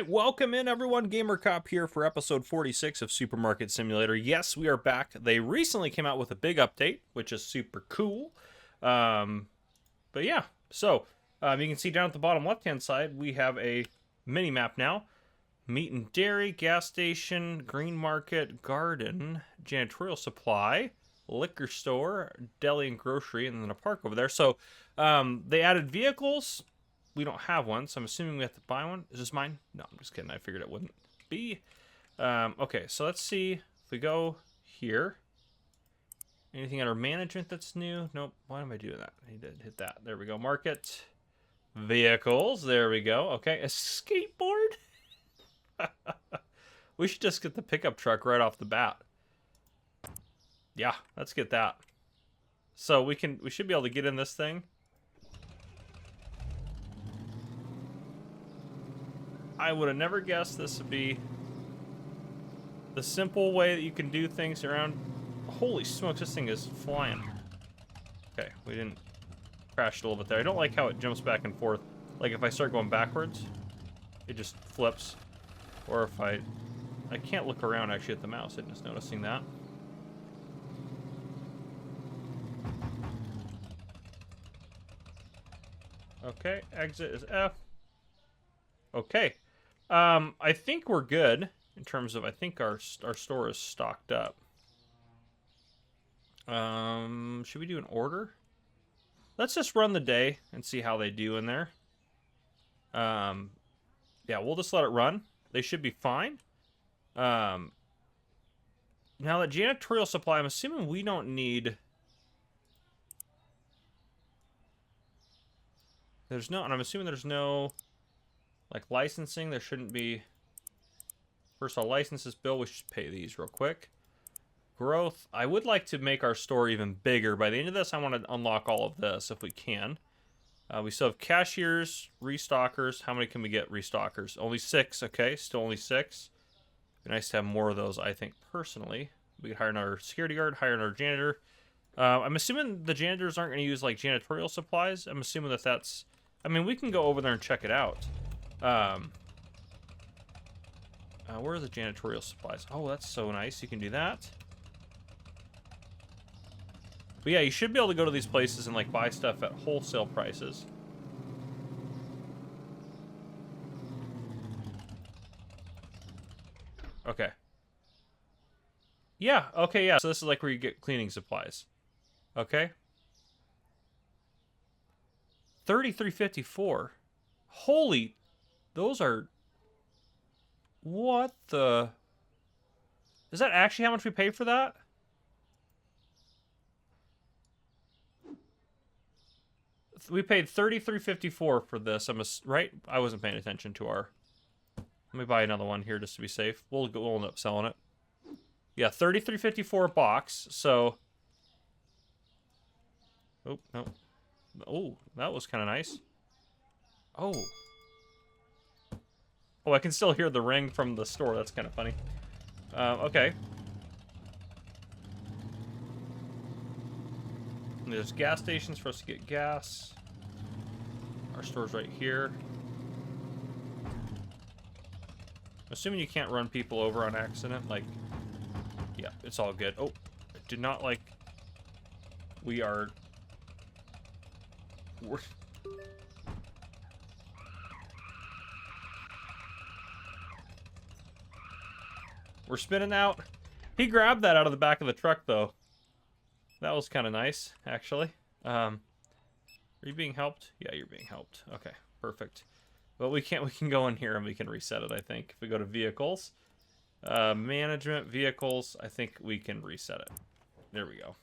right, welcome in everyone. Gamer Cop here for episode 46 of Supermarket Simulator. Yes, we are back. They recently came out with a big update, which is super cool. But yeah, so you can see down at the bottom left-hand side, we have a mini map now. Meat and dairy, gas station, green market, garden, janitorial supply, liquor store, deli and grocery, and then a park over there. So they added vehicles. We don't have one, so I'm assuming we have to buy one. Is this mine? No, I'm just kidding. I figured it wouldn't be. Okay, so let's see if we go here. Anything under management that's new? Nope. Why am I doing that? I need to hit that. There we go. Market. Vehicles. There we go. Okay, a skateboard. We should just get the pickup truck right off the bat. Yeah, let's get that. So we should be able to get in this thing. I would have never guessed this would be the simple way that you can do things around. Holy smokes, this thing is flying. Okay, we didn't crash a little bit there. I don't like how it jumps back and forth. Like if I start going backwards, it just flips. Or if I can't look around actually at the mouse. I'm just noticing that. Okay, exit is F. Okay. I think we're good in terms of, I think our store is stocked up. Should we do an order? Let's just run the day and see how they do in there. Yeah, we'll just let it run. They should be fine. Now that janitorial supply, I'm assuming we don't need... There's no, and I'm assuming there's no... Like licensing, there shouldn't be. First of all, licenses bill, we should pay these real quick. Growth, I would like to make our store even bigger. By the end of this, I want to unlock all of this if we can. We still have cashiers, restockers. How many can we get restockers? Only 6, okay, still only 6. Be nice to have more of those, I think, personally. We could hire another security guard, hire another janitor. I'm assuming the janitors aren't going to use like janitorial supplies. I'm assuming that that's, I mean, we can go over there and check it out. Where are the janitorial supplies? Oh, that's so nice. You can do that. But yeah, you should be able to go to these places and like buy stuff at wholesale prices. Okay. Yeah, okay, yeah. So this is like where you get cleaning supplies. Okay. 33.54. Holy, those are... What the... Is that actually how much we paid for that? We paid $33.54 for this. Right? I wasn't paying attention to our... Let me buy another one here just to be safe. We'll end up selling it. Yeah, $33.54 a box. So... Oh, no. Oh, that was kind of nice. Oh. Oh, I can still hear the ring from the store. That's kind of funny. Okay. And there's gas stations for us to get gas. Our store's right here. I'm assuming you can't run people over on accident. Like, yeah, it's all good. Oh, I did not like... We're spinning out. He grabbed that out of the back of the truck, though. That was kind of nice, actually. Are you being helped? Yeah, you're being helped. Okay, perfect. But we can go in here and we can reset it, I think. If we go to vehicles, management, vehicles, I think we can reset it. There we go.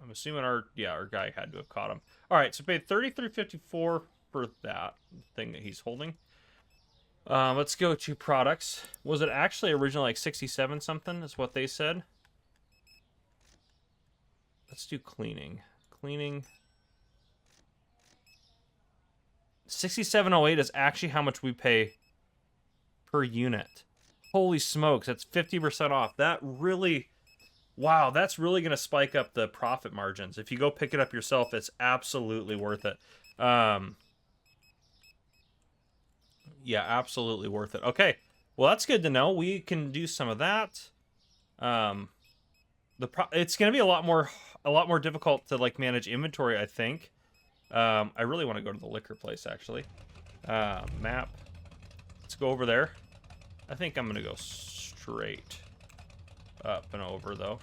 I'm assuming our guy had to have caught him. All right, so paid $33.54 for that thing that he's holding. Let's go to products. Was it actually originally like 67 something is what they said? Let's do cleaning. Cleaning. 6708 is actually how much we pay per unit. Holy smokes, that's 50% off. That really... Wow, that's really going to spike up the profit margins. If you go pick it up yourself, it's absolutely worth it. Yeah, absolutely worth it. Okay, well, that's good to know. We can do some of that. It's going to be a lot more difficult to like manage inventory, I think. I really want to go to the liquor place, actually. Map. Let's go over there. I think I'm going to go straight up and over, though.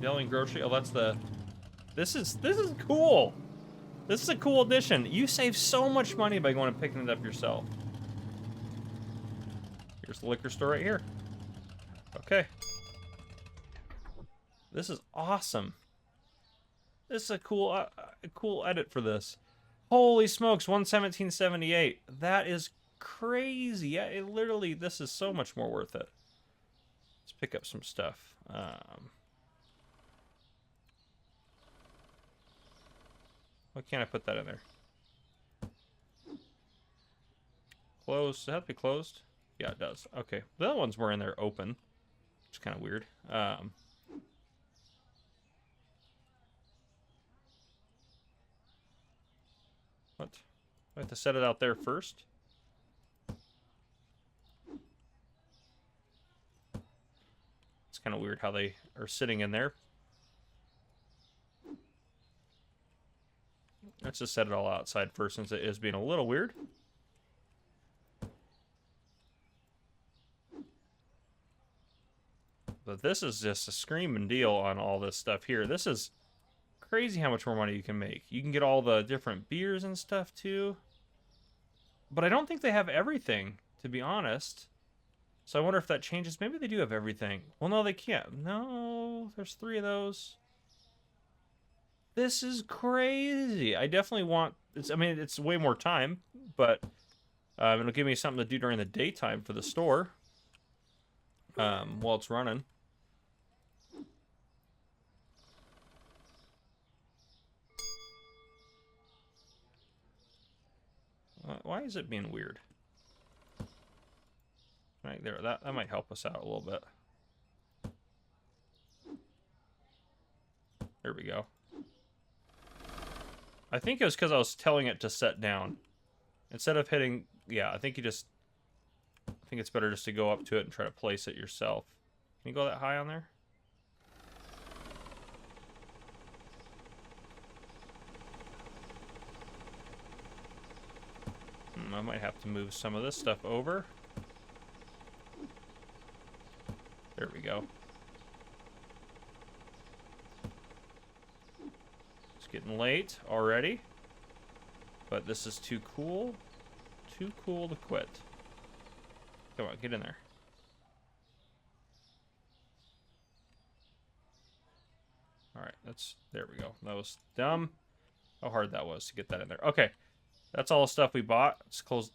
Deli grocery. Oh, that's the... This is cool. This is a cool addition. You save so much money by going and picking it up yourself. Here's the liquor store right here. Okay. This is awesome. This is a cool edit for this. Holy smokes, 117.78. That is crazy. Yeah, it literally, this is so much more worth it. Let's pick up some stuff. Why can't I put that in there? Closed. Does it have to be closed? Yeah, it does. Okay. The other ones were in there open, which is kind of weird. What? I have to set it out there first? It's kind of weird how they are sitting in there. Let's just set it all outside first, since it is being a little weird. But this is just a screaming deal on all this stuff here. This is crazy how much more money you can make. You can get all the different beers and stuff too. But I don't think they have everything, to be honest. So I wonder if that changes. Maybe they do have everything. Well, no, they can't. No, there's 3 of those. This is crazy. I definitely want... I mean, it's way more time, but it'll give me something to do during the daytime for the store while it's running. Why is it being weird? Right there, that might help us out a little bit. There we go. I think it was because I was telling it to set down. Instead of hitting... Yeah, I think it's better just to go up to it and try to place it yourself. Can you go that high on there? I might have to move some of this stuff over. There we go. It's getting late already, but this is too cool. Too cool to quit. Come on, get in there. Alright, there we go. That was dumb. How hard that was to get that in there. Okay. That's all the stuff we bought. Let's close.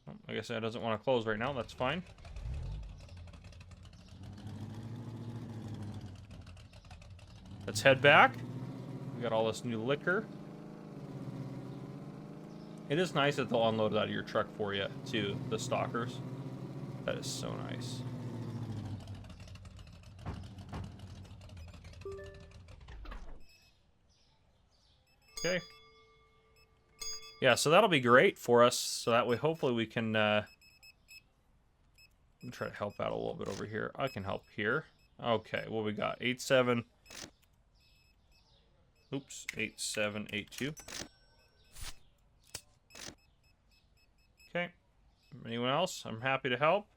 Oh, I guess that doesn't want to close right now. That's fine. Let's head back. We got all this new liquor. It is nice that they'll unload it out of your truck for you, too, the stalkers. That is so nice. Okay. Yeah, so that'll be great for us. So that way, hopefully, we can try to help out a little bit over here. I can help here. Okay, what we got? 87. Oops, 8782. Okay. Anyone else? I'm happy to help.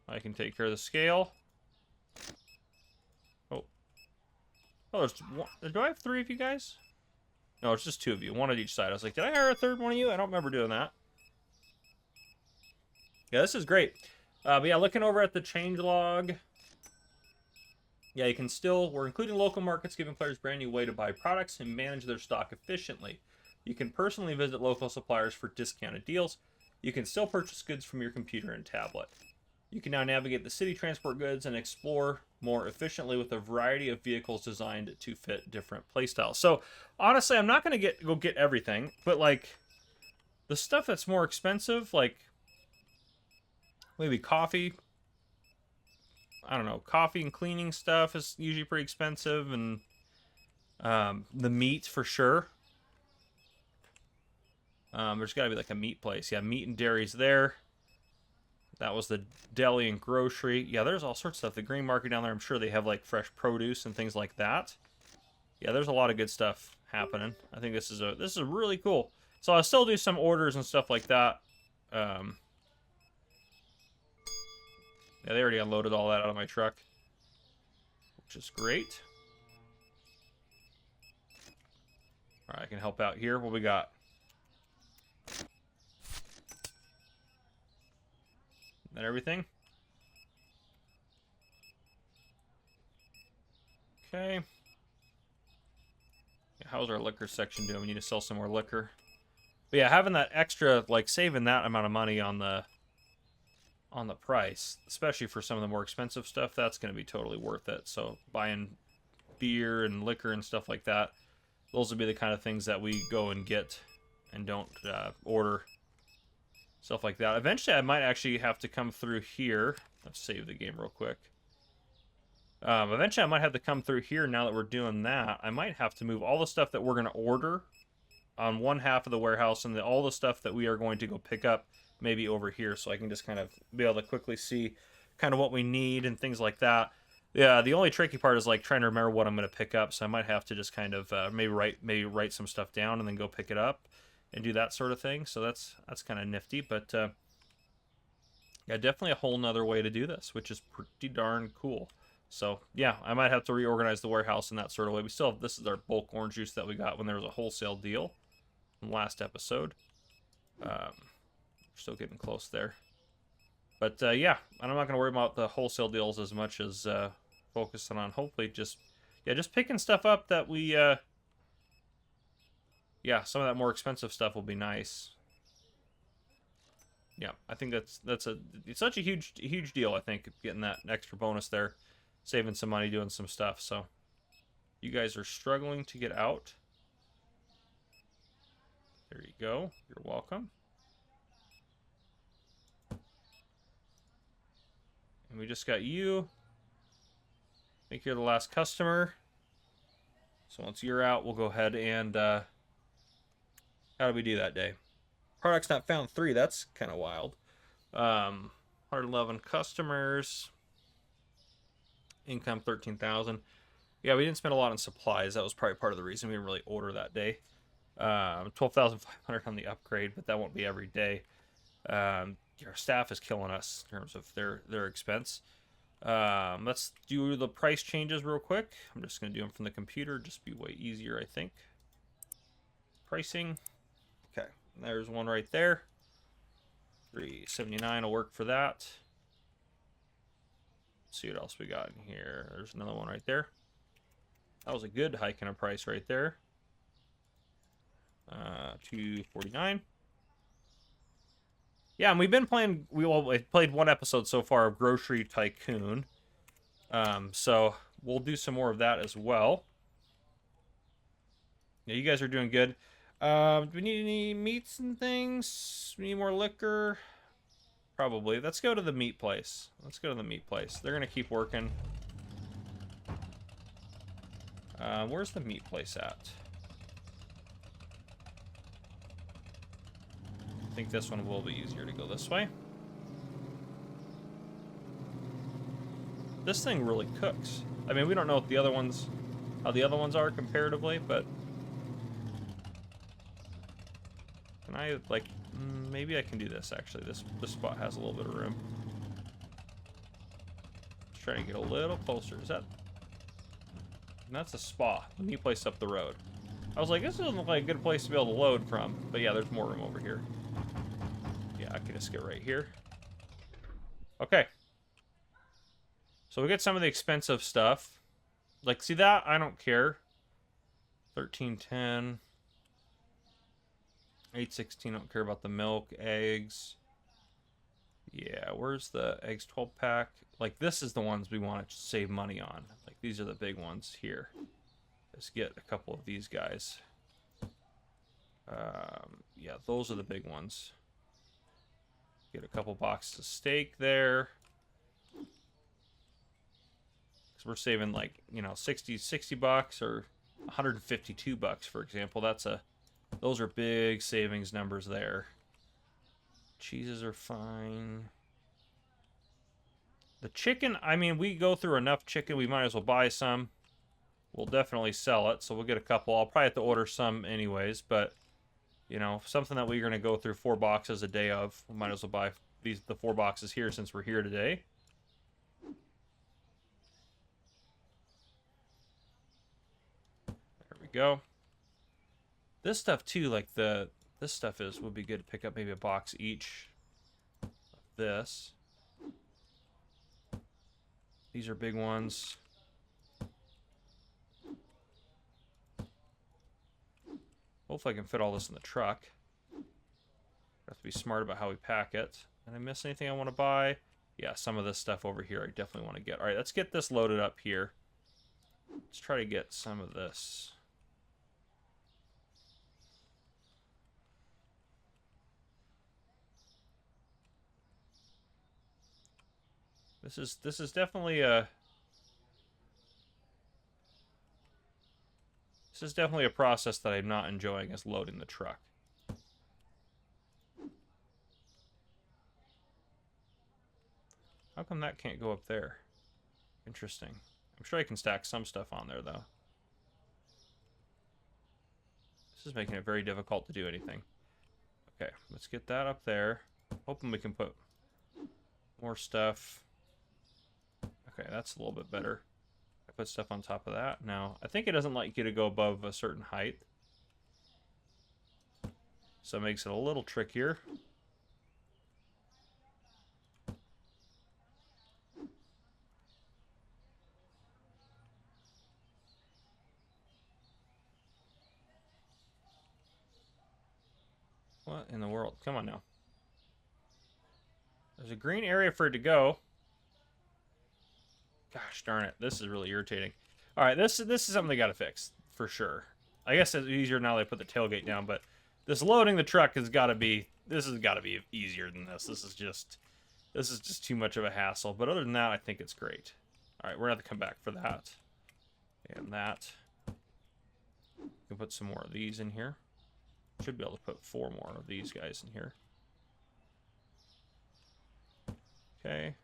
I can take care of the scale. Oh, there's one. Do I have 3 of you guys? No, it's just 2 of you. 1 on each side. I was like, did I hire a 3rd one of you? I don't remember doing that. Yeah, this is great. But yeah, looking over at the change log. Yeah, you can still... We're including local markets, giving players a brand new way to buy products and manage their stock efficiently. You can personally visit local suppliers for discounted deals. You can still purchase goods from your computer and tablet. You can now navigate the city, transport goods, and explore more efficiently with a variety of vehicles designed to fit different playstyles. So, honestly, I'm not going to go get everything, but, like, the stuff that's more expensive, like, Maybe coffee. I don't know. Coffee and cleaning stuff is usually pretty expensive, and the meat for sure. There's got to be like a meat place. Yeah, meat and dairy's there. That was the deli and grocery. Yeah, there's all sorts of stuff. The green market down there, I'm sure they have like fresh produce and things like that. Yeah, there's a lot of good stuff happening. I think this is really cool. So I'll still do some orders and stuff like that. Yeah, they already unloaded all that out of my truck, which is great. All right, I can help out here. What we got? That everything? Okay. How's our liquor section doing? We need to sell some more liquor. But yeah, having that extra, like saving that amount of money on the price, especially for some of the more expensive stuff, that's going to be totally worth it. So buying beer and liquor and stuff like that, those would be the kind of things that we go and get and don't order. Stuff like that. Eventually, I might actually have to come through here. Let's save the game real quick. Eventually, I might have to come through here now that we're doing that. I might have to move all the stuff that we're going to order on one half of the warehouse, and all the stuff that we are going to go pick up maybe over here, so I can just kind of be able to quickly see kind of what we need and things like that. Yeah, the only tricky part is like trying to remember what I'm going to pick up, so I might have to just kind of maybe write some stuff down and then go pick it up and do that sort of thing. So that's kind of nifty, but yeah, definitely a whole nother way to do this, which is pretty darn cool. So yeah, I might have to reorganize the warehouse in that sort of way. We still have, this is our bulk orange juice that we got when there was a wholesale deal in the last episode. We're still getting close there. But yeah, I'm not going to worry about the wholesale deals as much as focusing on hopefully just picking stuff up that we, yeah, some of that more expensive stuff will be nice. Yeah, I think it's such a huge deal, I think, getting that extra bonus there. Saving some money doing some stuff. So you guys are struggling to get out. There you go. You're welcome. And we just got you. I think you're the last customer. So once you're out, we'll go ahead and how did we do that day? Products not found 3. That's kind of wild. 111 customers. Income 13,000. Yeah, we didn't spend a lot on supplies. That was probably part of the reason we didn't really order that day. 12,500 on the upgrade, but that won't be every day. Our staff is killing us in terms of their expense. Let's do the price changes real quick. I'm just going to do them from the computer. Just be way easier, I think. Pricing. Okay, there's one right there. $3.79 will work for that. See what else we got in here. There's another one right there. That was a good hike in a price right there. $2.49. Yeah, and we've been playing. We played one episode so far of Grocery Tycoon. So we'll do some more of that as well. Yeah, you guys are doing good. Do we need any meats and things? We need more liquor. Probably. Let's go to the meat place. They're going to keep working. Where's the meat place at? I think this one will be easier to go this way. This thing really cooks. I mean, we don't know what how the other ones are comparatively, but can I, like, maybe I can do this, actually. This spot has a little bit of room. Just trying to get a little closer. Is that... And that's a spa. The meat place up the road. I was like, this doesn't look like a good place to be able to load from. But yeah, there's more room over here. Yeah, I can just get right here. Okay. So we get some of the expensive stuff. Like, see that? I don't care. 13.10. 8.16. Don't care about the milk, eggs. Yeah, where's the eggs 12 pack? Like, this is the ones we want to save money on. Like, these are the big ones here. Let's get a couple of these guys. Yeah, those are the big ones. Get a couple boxes of steak there. Because we're saving like, you know, 60 bucks or 152 bucks, for example. Those are big savings numbers there. Cheeses are fine. The chicken, I mean, we go through enough chicken, we might as well buy some. We'll definitely sell it, so we'll get a couple. I'll probably have to order some anyways, but, you know, something that we're going to go through 4 boxes a day of, we might as well buy the 4 boxes here since we're here today. There we go. This stuff, too, like this stuff would be good to pick up maybe a box each of this. These are big ones. Hopefully I can fit all this in the truck. Have to be smart about how we pack it. Did I miss anything I want to buy? Yeah, some of this stuff over here I definitely want to get. All right, let's get this loaded up here. Let's try to get some of this. This is definitely a process that I'm not enjoying, is loading the truck. How come that can't go up there? Interesting. I'm sure I can stack some stuff on there, though. This is making it very difficult to do anything. Okay, let's get that up there. Hoping we can put more stuff. Okay, that's a little bit better. I put stuff on top of that. Now, I think it doesn't like you to go above a certain height. So it makes it a little trickier. What in the world? Come on now. There's a green area for it to go. Gosh darn it. This is really irritating. All right, this is something they got to fix for sure. I guess it's easier now they put the tailgate down, but this loading the truck has got to be easier than this. This is just too much of a hassle. But other than that, I think it's great. All right, we're going to have to come back for that. And that. We can put some more of these in here. Should be able to put 4 more of these guys in here. Okay.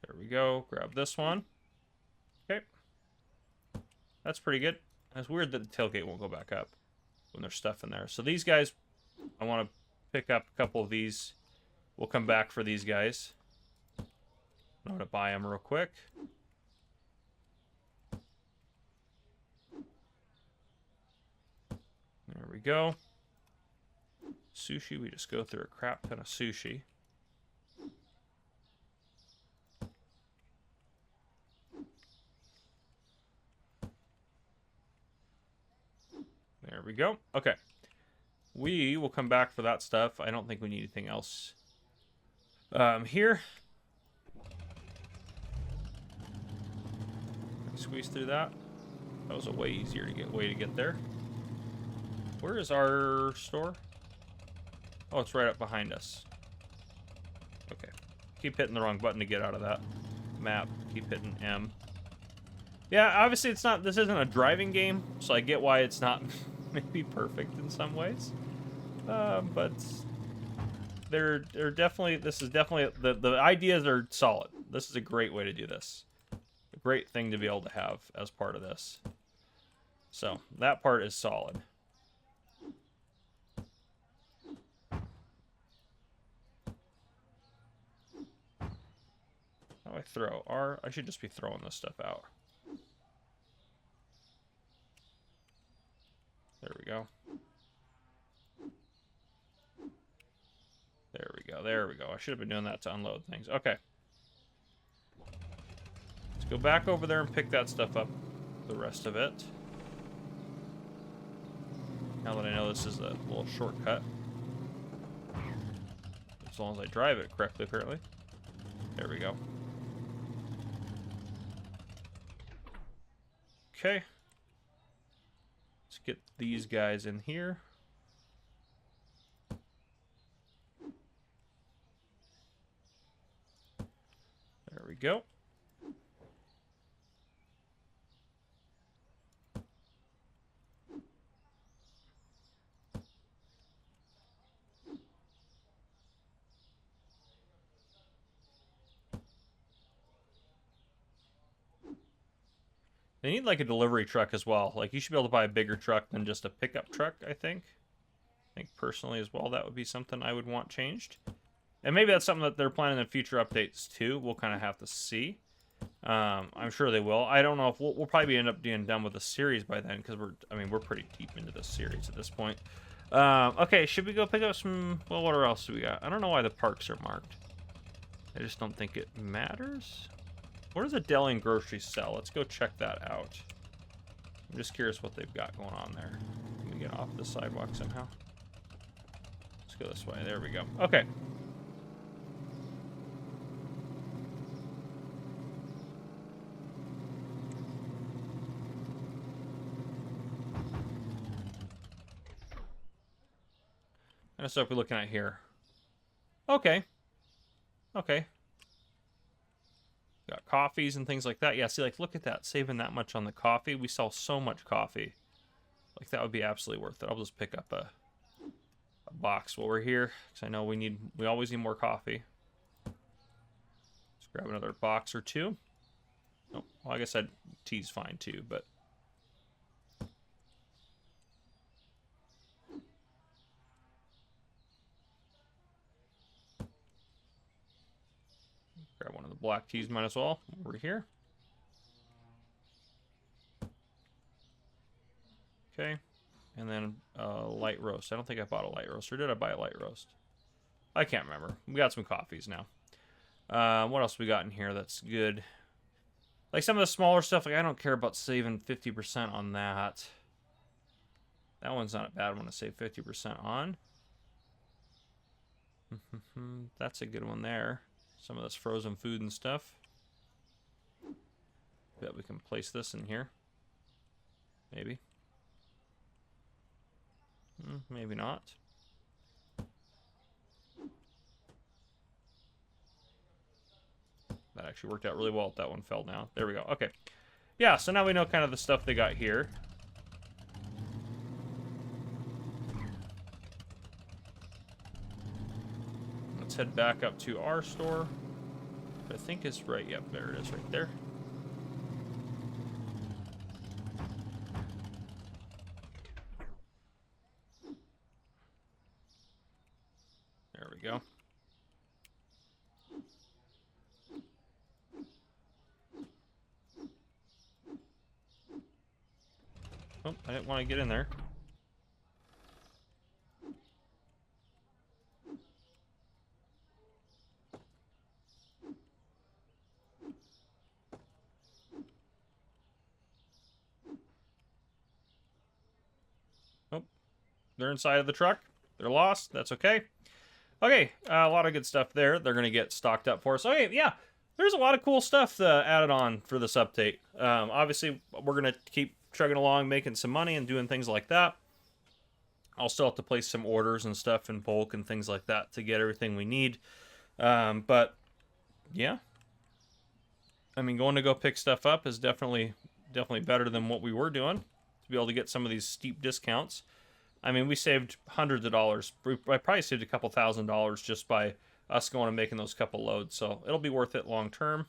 There we go. Grab this one. Okay. That's pretty good. It's weird that the tailgate won't go back up when there's stuff in there. So these guys, I want to pick up a couple of these. We'll come back for these guys. I'm going to buy them real quick. There we go. Sushi, we just go through a crap ton of sushi. There we go. Okay. We will come back for that stuff. I don't think we need anything else here. Squeeze through that. That was a way easier way to get there. Where is our store? Oh, it's right up behind us. Okay. Keep hitting the wrong button to get out of that map. Keep hitting M. Yeah, obviously this isn't a driving game, so I get why it's not maybe perfect in some ways. But this is definitely the ideas are solid. This is a great way to do this. A great thing to be able to have as part of this. So that part is solid. How do I throw? I should just be throwing this stuff out. There we go. There we go. There we go. I should have been doing that to unload things. Okay. Let's go back over there and pick that stuff up. The rest of it. Now that I know this is a little shortcut. As long as I drive it correctly, apparently. There we go. Okay. Let's get these guys in here. There we go. They need like a delivery truck as well. Like you should be able to buy a bigger truck than just a pickup truck, I think. I think personally as well that would be something I would want changed. And maybe that's something that they're planning in future updates too. We'll kind of have to see. I'm sure they will. I don't know if we'll probably end up being done with the series by then because we're pretty deep into this series at this point. Okay, should we go pick up some? Well, what else do we got? I don't know why the parks are marked. I just don't think it matters. Where does a deli and grocery sell? Let's go check that out. I'm just curious what they've got going on there. Let me get off the sidewalk somehow. Let's go this way. There we go. Okay. What kind of stuff are we looking at here? Okay. Okay. Got coffees and things like that. Yeah, see, like, look at that. Saving that much on the coffee. We sell so much coffee. Like, that would be absolutely worth it. I'll just pick up a box while we're here. Because I know we always need more coffee. Let's grab another box or two. Oh, well, I guess tea's fine too, but... Grab one of the black teas, might as well. Over here. Okay. And then light roast. I don't think I bought a light roast. Or did I buy a light roast? I can't remember. We got some coffees now. What else we got in here that's good? Like some of the smaller stuff, like I don't care about saving 50% on that. That one's not a bad one to save 50% on. That's a good one there. Some of this frozen food and stuff. Bet we can place this in here. Maybe. Maybe not. That actually worked out really well if that one fell down. There we go. Okay. Yeah, so now we know kind of the stuff they got here. Let's head back up to our store. I think it's right. Yep, there it is right there. There we go. Oh, I didn't want to get in there. Oh, they're inside of the truck. They're lost. That's okay. Okay, a lot of good stuff there. They're going to get stocked up for us. Okay, yeah, there's a lot of cool stuff added on for this update. Obviously, we're going to keep chugging along, making some money and doing things like that. I'll still have to place some orders and stuff in bulk and things like that to get everything we need. But, yeah. I mean, going to go pick stuff up is definitely better than what we were doing. To be able to get some of these steep discounts. I mean, we saved hundreds of dollars. I probably saved a couple $1,000s just by us going and making those couple loads. So it'll be worth it long term.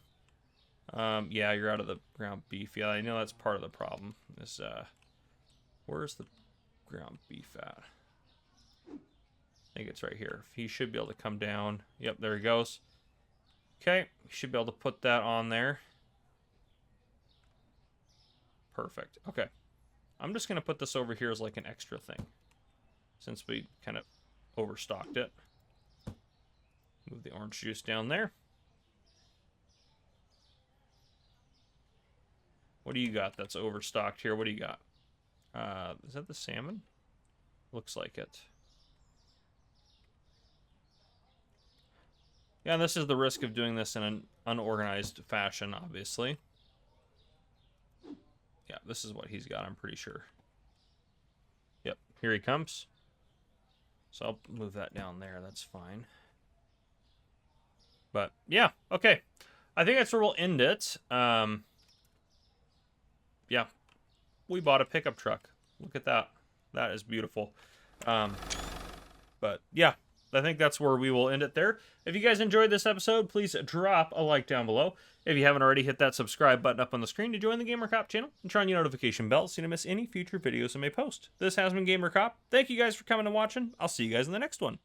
Yeah, you're out of the ground beef. Yeah, I know that's part of the problem. Is where's the ground beef at? I think it's right here. He should be able to come down. Yep, there he goes. Okay, you should be able to put that on there. Perfect. Okay. I'm just going to put this over here as like an extra thing. Since we kind of overstocked it. Move the orange juice down there. What do you got that's overstocked here? What do you got? Is that the salmon? Looks like it. Yeah, and this is the risk of doing this in an unorganized fashion, obviously. Yeah, this is what he's got, I'm pretty sure. Here he comes. So I'll move that down there. That's fine. But yeah, okay. I think that's where we'll end it. Yeah. We bought a pickup truck. Look at that. That is beautiful. But yeah, I think that's where we will end it there. If you guys enjoyed this episode, please drop a like down below. If you haven't already, hit that subscribe button up on the screen to join the Gamer Cop channel and turn on your notification bell so you don't miss any future videos I may post. This has been Gamer Cop. Thank you guys for coming and watching. I'll see you guys in the next one.